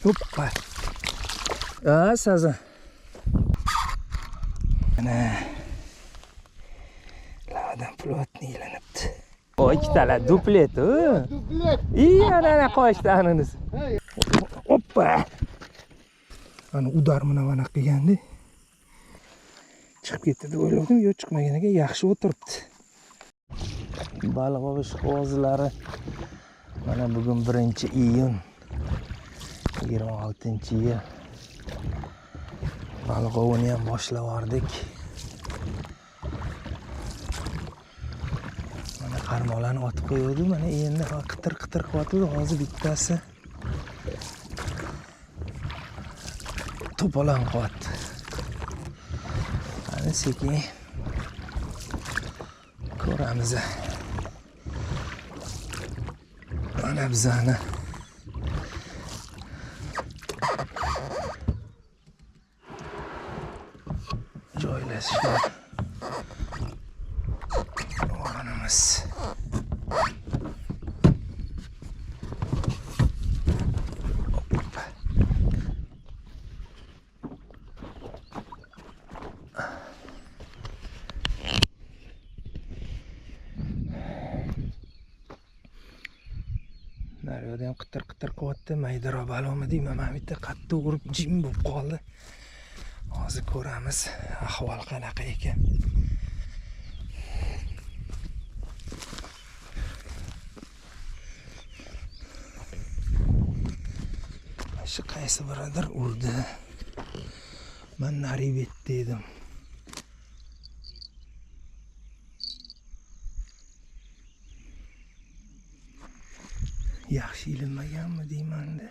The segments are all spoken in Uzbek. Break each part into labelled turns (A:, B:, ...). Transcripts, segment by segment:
A: Hoppa. Sazan. Ana. Lavadan plotni ilanibdi. O ikkitalar duplet.
B: Duplet.
A: Ana qochdi aniniz. Hoppa. Ana udar mana qilgandi. Chiqib ketdi deb o'yladim, yo'q chiqmagan ekan, yaxshi o'tiribdi. Baliq ovish qog'ozlari. Mana bugun 1-iyun 26-yil. Baliq ovini ham boshlab yubordik. Mana qarmoqlarni otib qo'ydi, mana endi qitir qilyapti. Hozir bittasi to'polon qilyapti. Mana sekin ko'ramiz. Mana bizani joylashgan o'rnimiz. Naryoqda ham qitir qilyapti. Maydaroq balonmi deyman, mana bitta qattiq urib jim bo'lib qoldi. Hozir ko'ramiz ahvol qanaqa ekan. Shu qaysi biridir urdi. Men nari betdi edim. Yaxshi ilinmaganmi deyman-da.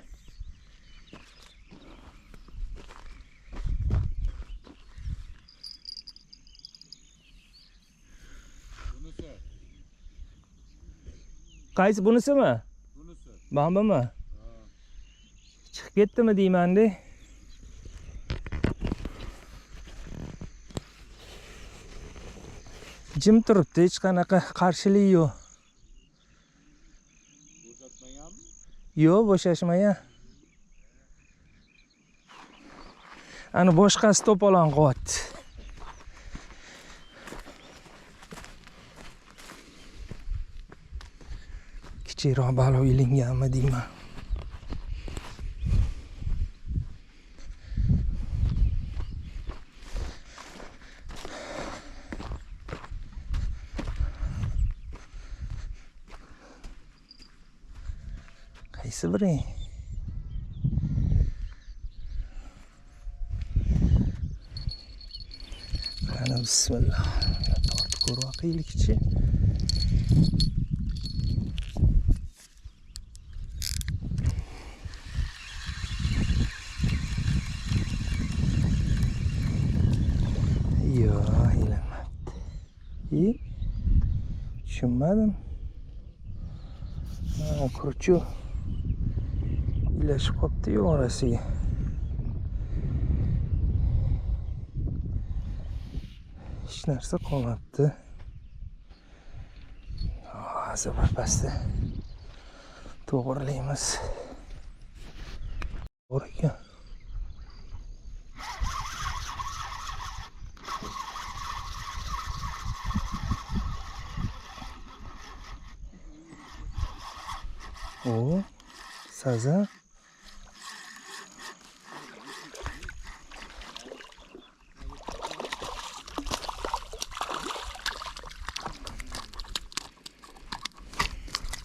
B: Bunisi.
A: Qaysi bunisimi?
B: Bunisi.
A: Bambami? Chiqib ketdimi deyman-da. Jim turibdi, hech qanaqa qarshilik yo'q. Yo'q, bo'shashmagan. Ana boshqasi to'polon qilyapti. Kichikroq baliq ilinganmi deyman. Qaysi biri? Ana bismillah. Tortib ko'raylik-chi. Yo'q, ilamadi. Tushunmadim. Mana kurchu ilashib qopti-yu orasiga. Hech narsa qolmabdi. Hozir birpasda to'g'rilaymiz. Bor ekan. O, sazan.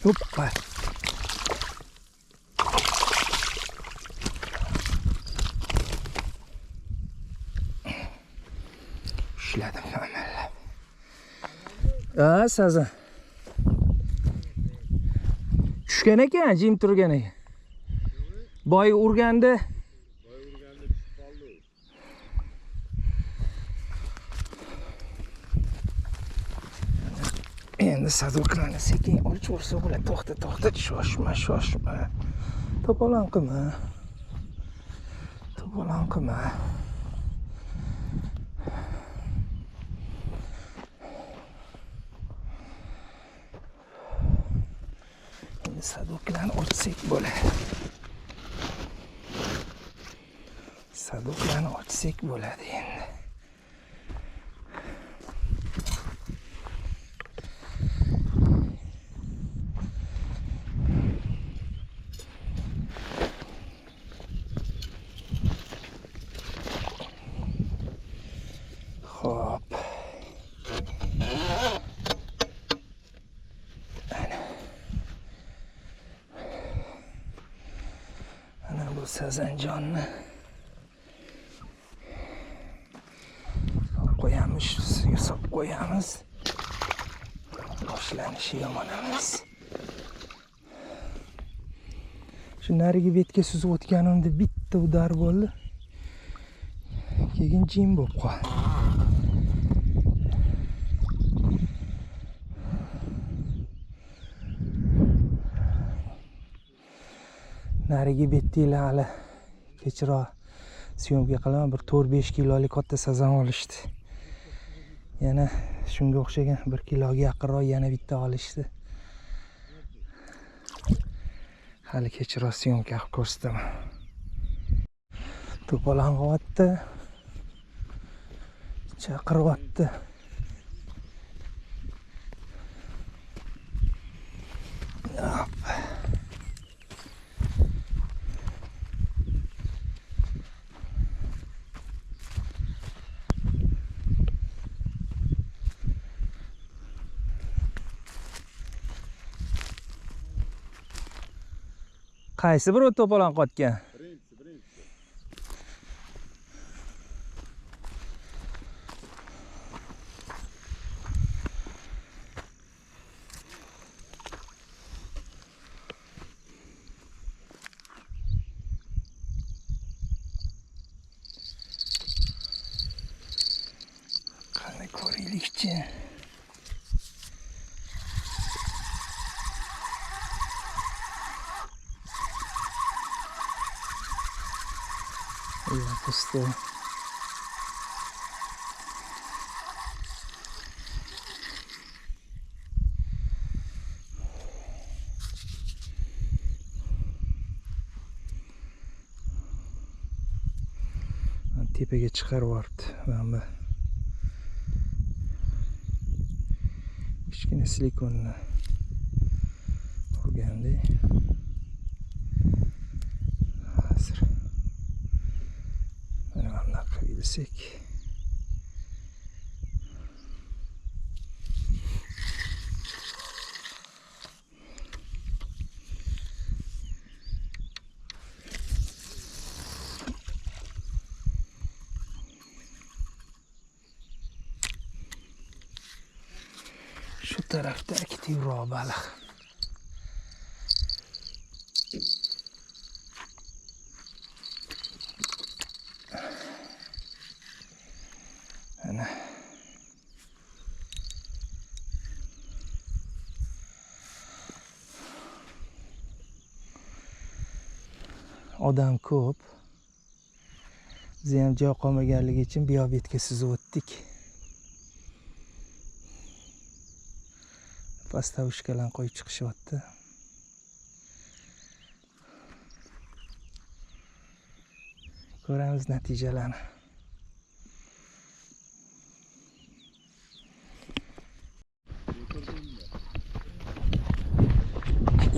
A: Hoppa. Ushladim amallab. Sazan. Tushgan ekan, jim turgan ekan. Boy urganda. Endi sadoklarni sekin olib bo'ladi. To'xta, shoshma. To'polon qilma. Endi sadoklarni ochsak bo'ladi. Sadoklarni ochsak bo'ladi endi. Xo'p. Ana bu sazanjonni qo'yamiz, suvga solib qo'yamiz. Boshlanishi yomon emas. Shu narigi betga suzib o'tganimda bitta udar bo'ldi. Keyin jim bo'lib qoldi. Narigi betdilar hali kechroq syomka qilaman, bir 4-5 kilolik katta sazan olishdi. Yana shunga o'xshagan 1 kiloga yaqinroq yana bitta olishdi. Hali kechroq syomka qilib ko'rsataman. To'polon qilyapti. Chaqiryapti. Qaysi bir to'polon qotgan?
B: Birinchi.
A: Qani ko'raylikchi. Ya pusto. Tepaga chiqaryapti. Mana kichkina silikonni urganda hozir mana bunaqa qilsak shu tarafda aktivroq baliq. Ana odam ko'p. Biz ham joy qolmaganligi uchun bu betga suzib o'tdik. Postavishkalarni qo'yib chiqishyapti. Ko'ramiz natijalarni.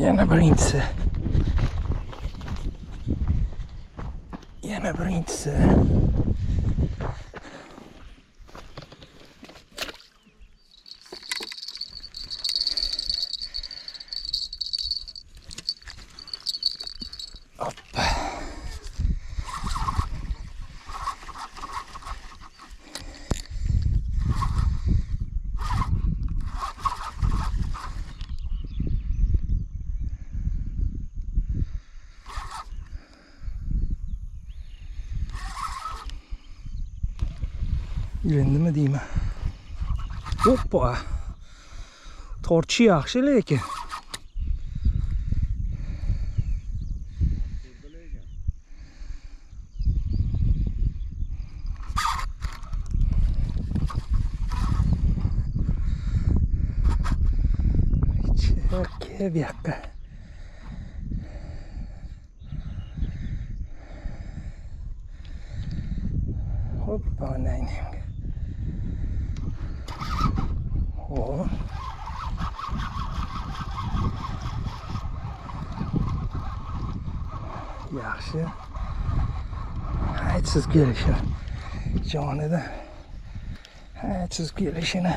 A: Yana birinchisi. Hoppa. Yurendimi deyman. Hoppa. Torchi yaxshi lekin. Ke bu yoqqa. Hoppa, nayning. O. Yaxshi. Haytsiz kelishini. Jonida. Haytsiz kelishini.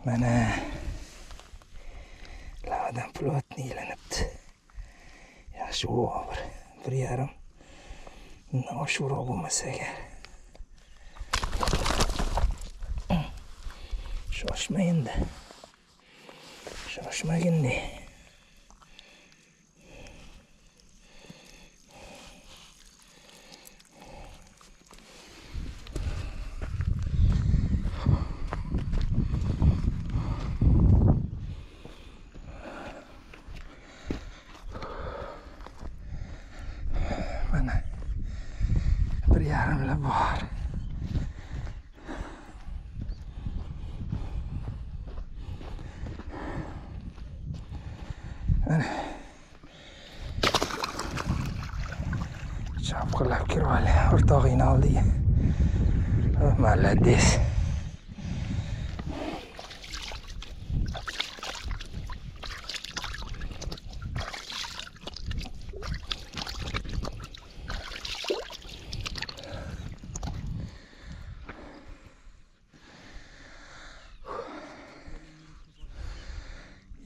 A: Mana lavadan plotni ilinibdi. Yaxshi o'g'ir. 1,5. Undan oshiqroq bo'lmasa agar. Shoshma endi. Shoshmagin de. Mana 1,5 bilan bor. Chapqilab kirib oldi o'rtog'ingni oldiga. Malades.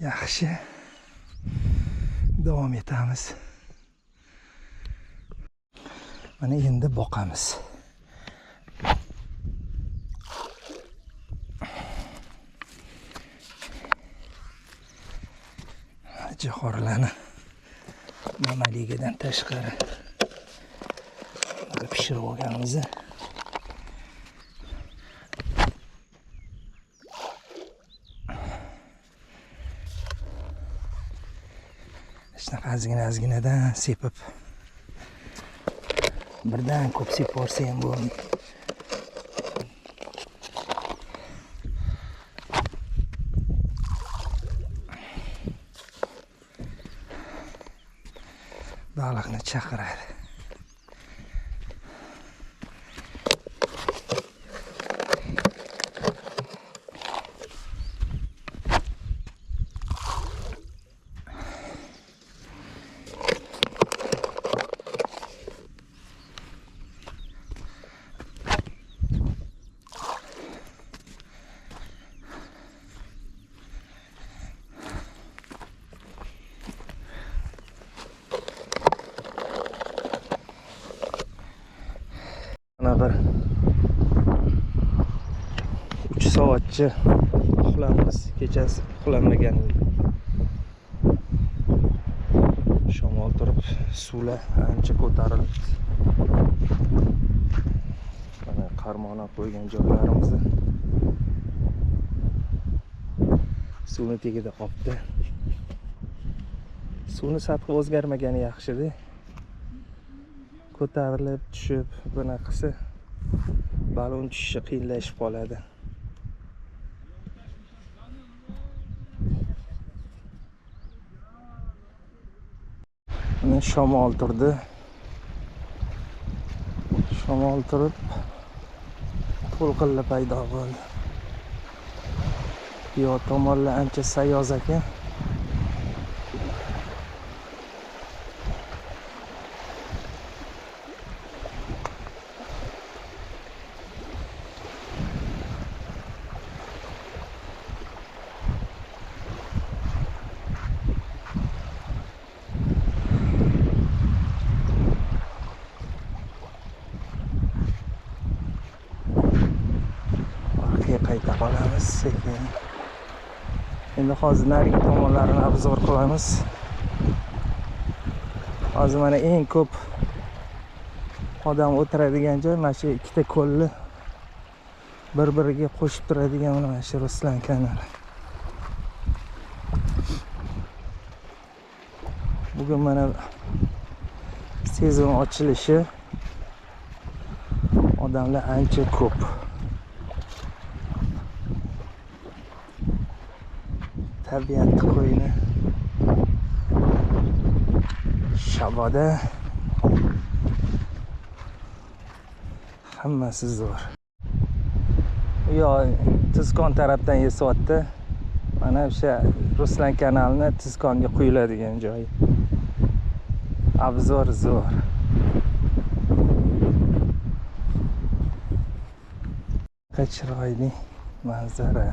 A: Yaxshi. Davom etamiz. Mana endi boqamiz. Jihorlarni mamaligidan tashqari pishirib olganmiz. Shunaqa ozgina-ozginadan sepib birdan ko'p sepib borsa ham bo'lmaydi. Baliqni chaqiradi. Bir 3 soatcha uxlamiz. Kechasi uxlamagan. Shamol turib suvlar ancha ko'tarildi. Mana qarmona qo'ygan joylarimizni suvni tagida qolibdi. Suvni sathi o'zgarmagani yaxshi-da. Ko'tarilib tushib bunaqasi balon tushishi qiyinlashib qoladi. Mana shamol turdi. Shamol turib to'lqinlar paydo bo'ldi. Yo tomonlar ancha sayoz ekan. Qayta qolamiz sekin. Endi hozir narigi tomonlarini obzor qilamiz. Hozir mana eng ko'p odam o'tiradigan joy mana shu ikkita ko'lni bir-biriga qo'shib turadigan mana shu Ruslan kanali. Bugun mana sezon ochilishi Odamlar ancha ko'p. Tabiat qo'yini Shaboda hammasi zo'r. Yo, Tizkon tarafdan esyapti. Mana o'sha Ruslan kanalini Tizkonga quyiladigan joy. Obzor zo'r. Chiroyli manzara.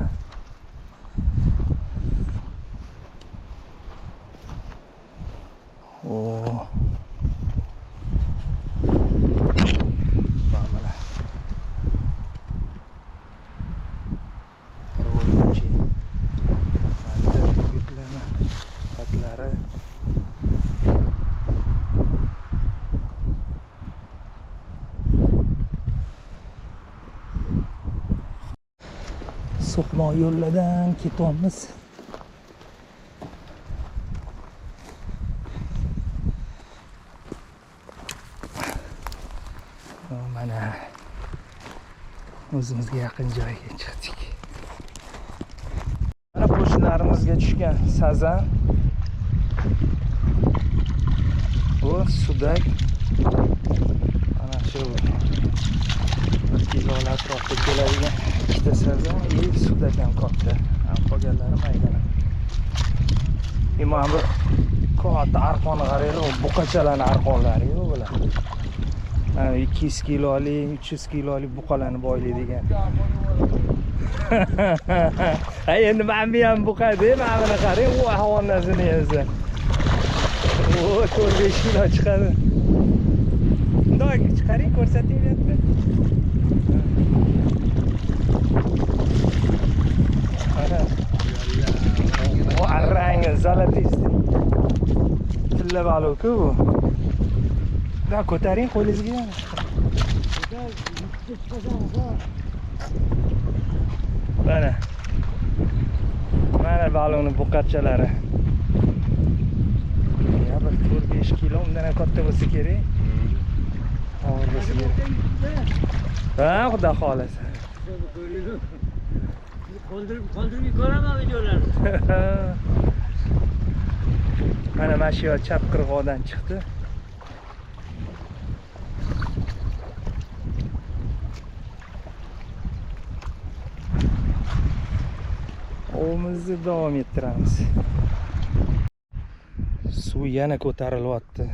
A: So'qmoq yo'llardan ketyapmiz. Mana o'zimizga yaqin joyga chiqdik. Mana qo'shnilarimizga tushgan sazan. Bu sudak. Mana shu 1 kilo atrofida keladigan ikkita sazan, sudak ham katta. Qolganlari maydana. Mana bu katta arqonni qaraylik, buqachalarning arqonlari bular. 200 kilolik, 300 kilolik buqalarni boylaydigan. Endi men ham buqada, mana buni qarang, u havonasini yesa. 4-5 kilo chiqadi. Bunday chiqaring, ko'rsating deyapti. O arrangi zolotistый. Tilla baliq-ku bu. Da ko'taring qo'lingizga. Mana. Mana baliqning buqarchalari. Ya bir 4-5 kilo undan katta bo'lsa kerak. Og'ir bo'lsa kerak. Ha, xudo xolasa.
C: Qoldirib ko'raman videolarni.
A: Mana mashina chap qirg'oqdan chiqdi. O'zimizni davom ettiramiz. Suv yana ko'tarilyapti.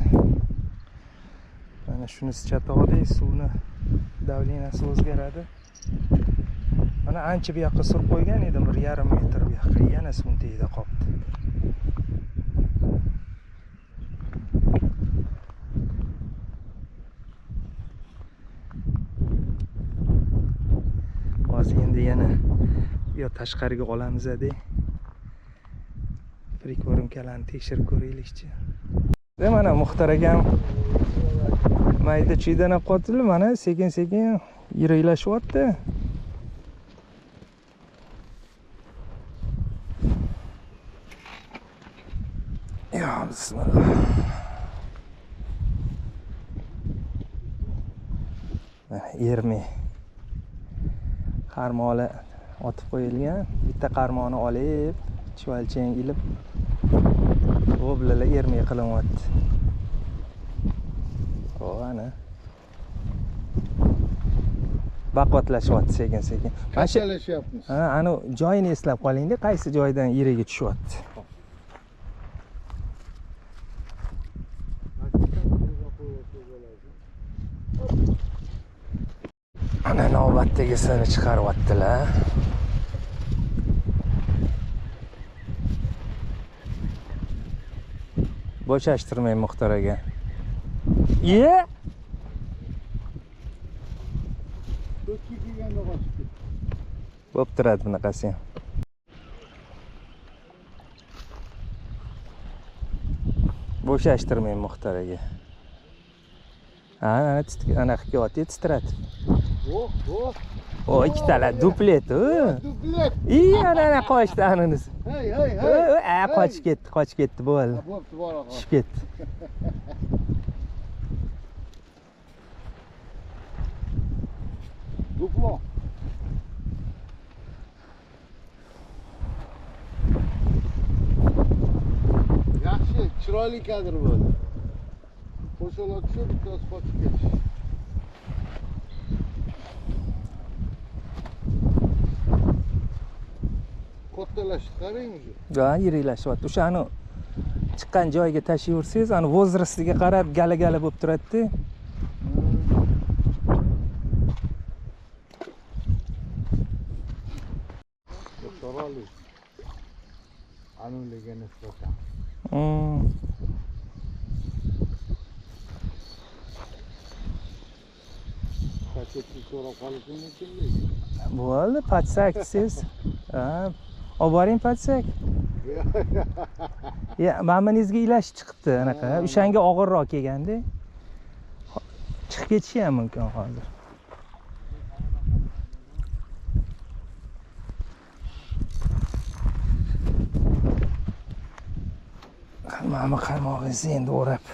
A: Mana shunisi chatoqdek, suvni davleniyasi o'zgaradi. Mana ancha bu yoqqa surib qo'ygan edim, 1,5 metr bu yoqqa, yana suv tagida qoldi. Hozir endi yana yo tashqariga olamiz-da. Priko'rimkalarni tekshirib ko'raylikchi. Mana Muxtar akam mayda chuydan olib qotildi, mana sekin-sekin yiraylashyapti. Ya bismillah. Ermi qarmoqlar otib qo'yilgan. Bitta qarmoqni olib, chuvalchang ilib, bu bilan ermay qilyapti. Ana. Baqvatlashyapti sekin-sekin.
B: Qanchalashyapmiz?
A: Ha, ana joyini eslab qoling-da, qaysi joydan yeriga tushyapti. Ana navbatdagisini chiqaryaptilar. Bo'shashtirmang Muxtar aka. Ye? Bo'p turadi bunaqasi ham. Bo'shashtirmang Muxtar aka. Ana qilyapti, titradi. O ikkitalar duplet.
B: Duplet.
A: Ana qochdi ananisi.
B: Hey.
A: Qochib ketdi bo'ldi.
B: Bo'pti, bora.
A: Tushib ketdi.
B: Aslo. Yaxshi, chiroyli kadr bo'ldi. Qo'shaloq tushib, biroz qochib ketish. Kattalashdi, qarang o'zi.
A: Ha, yirilashyapti. O'shani chiqqan joyiga tashlayversangiz, ani возрастiga qarab gala-gala bo'lib turadi-da.
B: Chiroyli. Anuliga nisbatan. Paketni so'rab qolishingiz kerak.
A: Bo'ldi, patsak siz. Ha, olib boring patsak. Ya, maminizga ilashib chiqibdi anaqa. O'shanga og'irroq kelganda. Chiqib ketishi ham mumkin hozir. Mama qarmog'ingizni endi o'rab.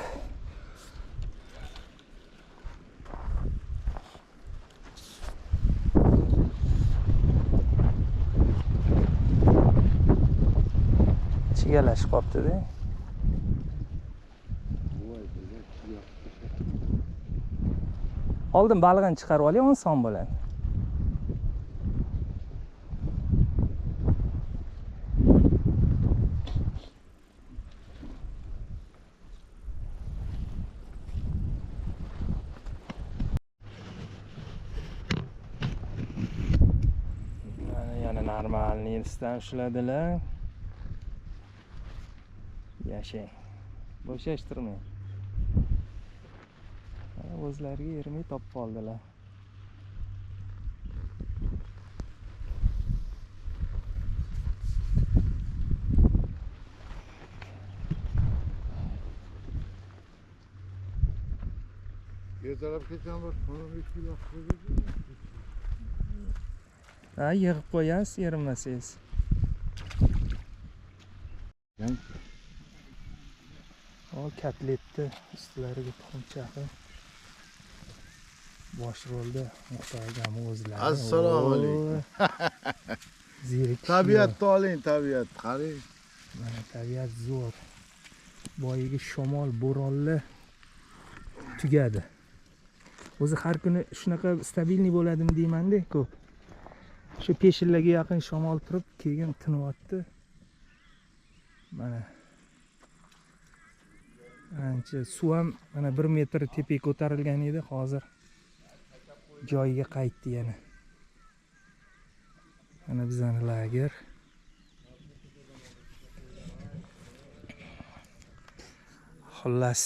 A: Chigalashib qolibdi-da. Oldin balig'ini chiqarib oling, oson bo'ladi. Yana normal nilsdan ushladilar. Yashang. Bo'shashtirmang. O'zlariga yerimay topib qoldilar.
B: Ertalabgacha bir 15 kilo qo'ydik.
A: Ha, yig'ib qo'yasiz, yerimasangiz. O kotletni ustlariga tuxum chaqib. Bosh rolda muhtojam o'zlari.
B: Assalomu alaykum.
A: Zirik.
B: Tabiatni oling, tabiat. Qarang.
A: Mana tabiat zo'r. Boyagi shamol, bo'ronlar tugadi. O'zi har kuni shunaqa stabilniy bo'ladimi deyman-da, ko'p. Shu peshinlarga yaqin shamol turib, keyin tinyapti. Mana ancha suv ham mana 1 metr tepaga ko'tarilgan edi, hozir joyiga qaytdi yana. Mana bizning lager. Xullas,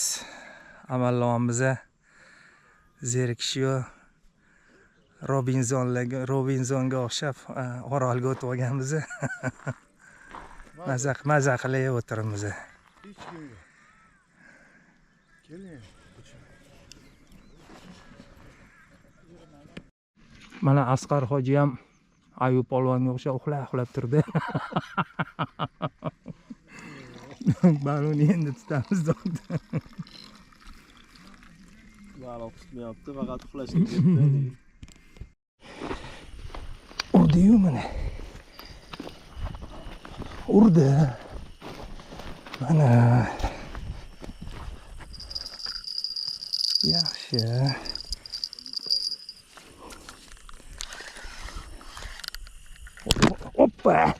A: amallomimiz zerikishyo Robinsonga o'xshab orolga o'tib olganmiz. Maza qilib o'tiramiz.
B: Hech kim yo'q. Keling.
A: Mana Asqar hoji ham Ayub polvonga o'xshab uxlab turdi. Balonni endi tutamiz dedi.
C: Baliq tutmayapti, faqat uxlashga ketdi.
A: Urdi-yu mana. Urdi. Mana. Yaxshi. Oppa.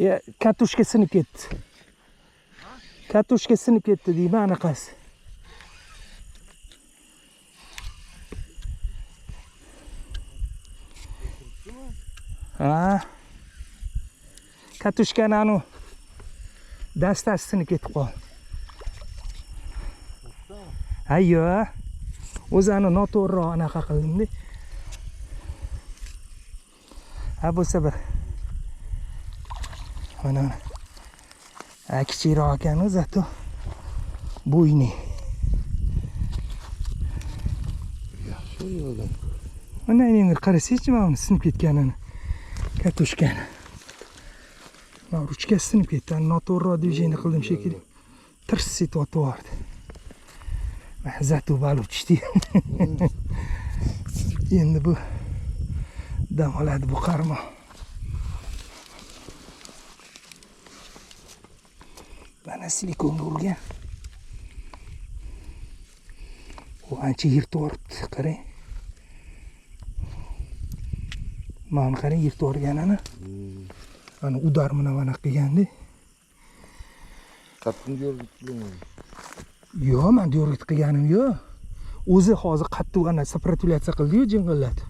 A: Ya, katushka sinib ketdi. Katushka sinib ketdi deyman, anaqasi. Ha. Katushkani anu dastasi sinib ketib qoldi. Ayyo. O'zi anu noto'g'riroq anaqa qildim-da. Ha, bo'lsa bir. Mana. Ha, kichikroq ekan zato bo'yni.
B: Yaxshi yo'lda.
A: Mana endi qarasangiz, mana uni sinib ketganini. Katushkani. Mana ruchkasi sinib ketdi. Noto'g'riroq движение qildim shekilli. Tirs etib o'tib. Zato baluchdi. Endi bu dam oladi bu qarmoq. Mana silikonga urgan. U ancha yirtib yuboribdi, qarang. Mana qarang, yirtib yuborganini. Ana udar bilan mana qilganda.
B: Qattiq yo'rgitdingmi?
A: Yo'q, men yo'rgit qilganim yo'q. O'zi hozir qattiq ana сопротивляться qildi-yu, jing'illadi.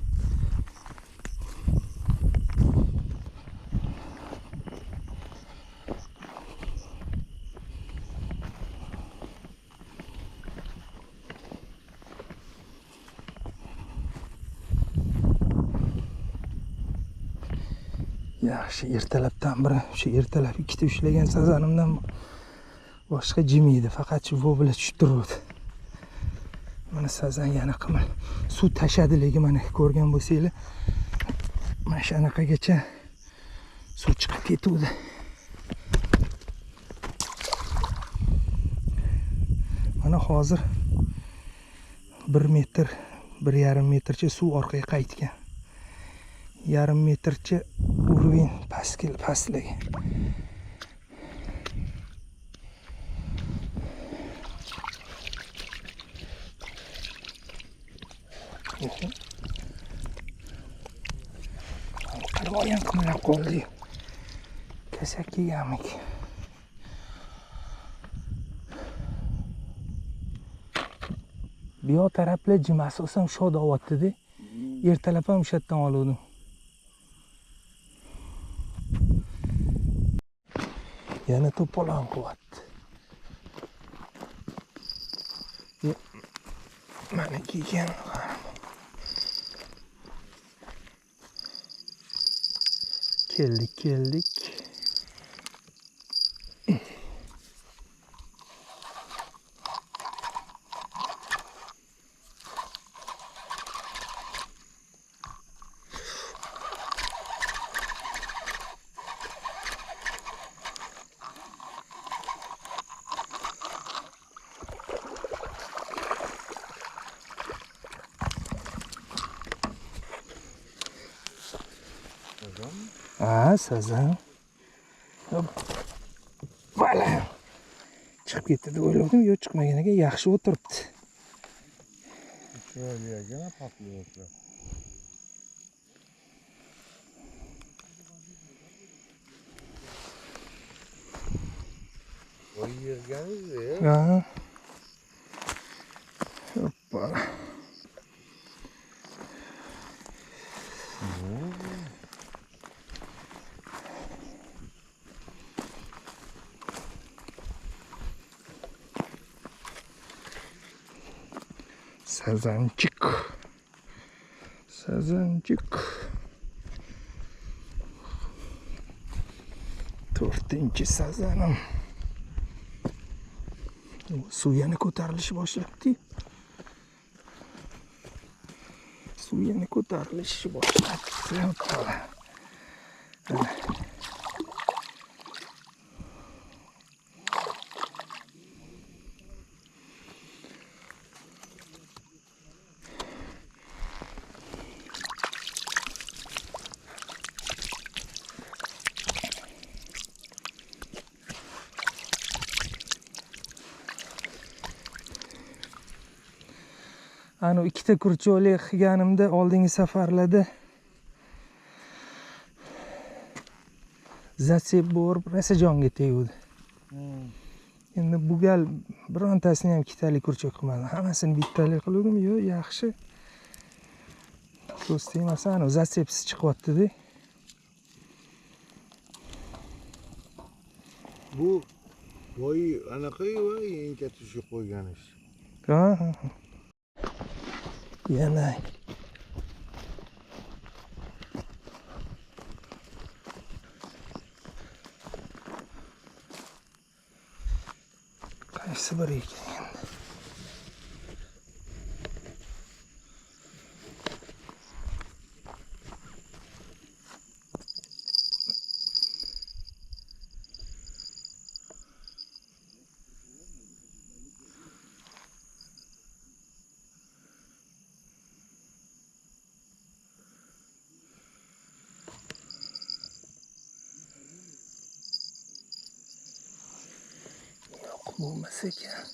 A: Yaxshi, ertalabdan biri, o'sha ertalab ikkita ushlagan sazanimdan boshqa jimiydi, faqat shu vobla tushib turibdi. Mana sazan yana qimir. Suv tashadi, lekin mana ko'rgan bo'lsanglar, mana shu anaqagacha suv chiqib ketuvdi. Mana hozir 1 metr, 1,5 metrcha suv orqaga qaytgan. 1,5 metrcha uровень pastlagan. Qarvoy ham qimirlab qoldi. Kasak yeganmik. Bu yoq taraflar jim, asosan shod olyapti-da. Ertalab ham o'sha yerdan oluvdim. Yana to'polon qilyapti. Mana kiygan. Keldik. Sazan. Vala. Chiqib ketdi deb o'yladim, yo'q, chiqmagan ekan, yaxshi o'tiribdi.
B: Chiroyli ekan, paqli o'tirib. Voy yerganiz-ku.
A: Ha. Hoppala. Sazanchik. 4-chi sazanim. Suv yana ko'tarilish boshlabdi. Hoppala. Ana ikkita kurcho'li qilganimda oldingi safarlarda zatsep bo'lib rosa jonga tegdi. Endi bu gal birontasini ham ikkitalik kurchoq qilmadim. Hammasini bittalik qildim. Yo'q, yaxshi. Do'st emas, ana zatsepsiz chiqyapti-da.
B: Bu voy anaqa-yu, eng katta shu qo'yganish.
A: Ha. Yana qaysi bir ekan endi. bo'lmasa ekan.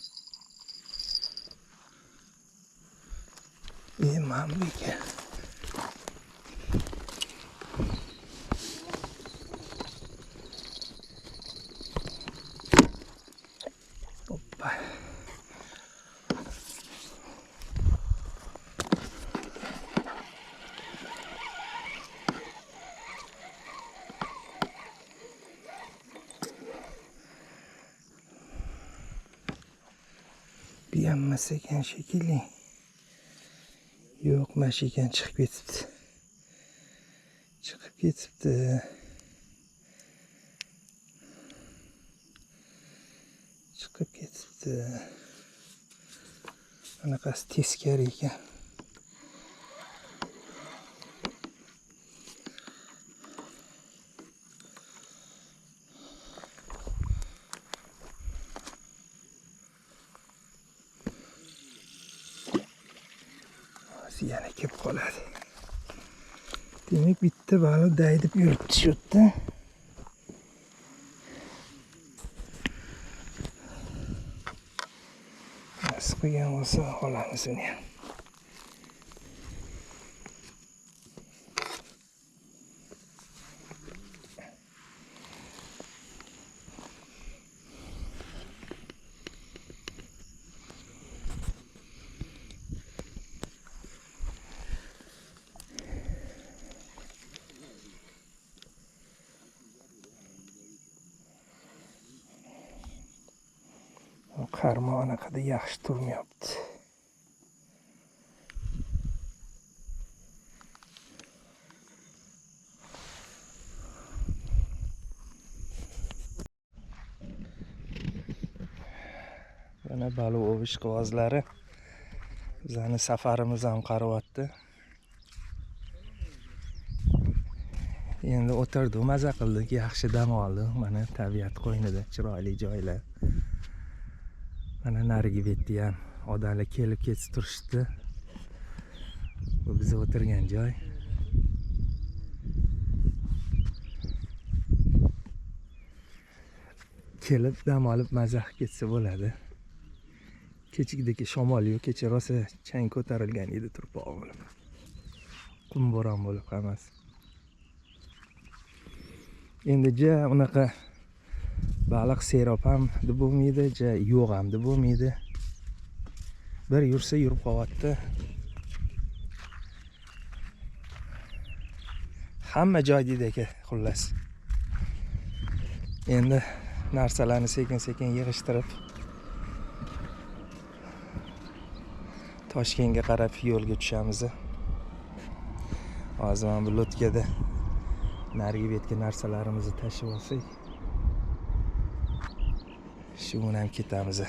A: Mana bu ekan. Hoppa. Beğenmez ekan shekilli. Yo'q, mana shu ekan chiqib ketibdi. Chiqib ketibdi. Chiqib ketibdi. Anaqasi teskari ekan. Yana kelib qoladi. Demak, bitta baliq daydib yuribdi shu yerda. Nasib qilgan bo'lsa olamiz uni ham. Qarmoq anaqada yaxshi turmayapti. Mana baliq ovish qog'ozlari. Bizning safarimiz ham qarayapti. Endi o'tirdik, maza qildik, yaxshi dam oldik. Mana tabiat qo'ynida chiroyli joylar. Mana narigi betda ham odamlar kelib ketib turishdi. Bu biz o'tirgan joy. Kelib dam olib maza qilib ketsa bo'ladi. Kechikdagi shamol yo'q, kecha rosa chang ko'tarilgan edi turpoq bo'lib. Qum bo'ron bo'lib hammasi. Endi unaqa baliq serob ham deb bo'lmaydi, yo'q ham deb bo'lmaydi. Bir yursa yurib qolyapti. Hamma joydagi ekan, xullas. Endi narsalarni sekin-sekin yig'ishtirib Toshkentga qarab yo'lga tushamiz. Hozir ham bu lotkada narigi betga narsalarimizni tashib olsak, shu bilan ham ketamiz.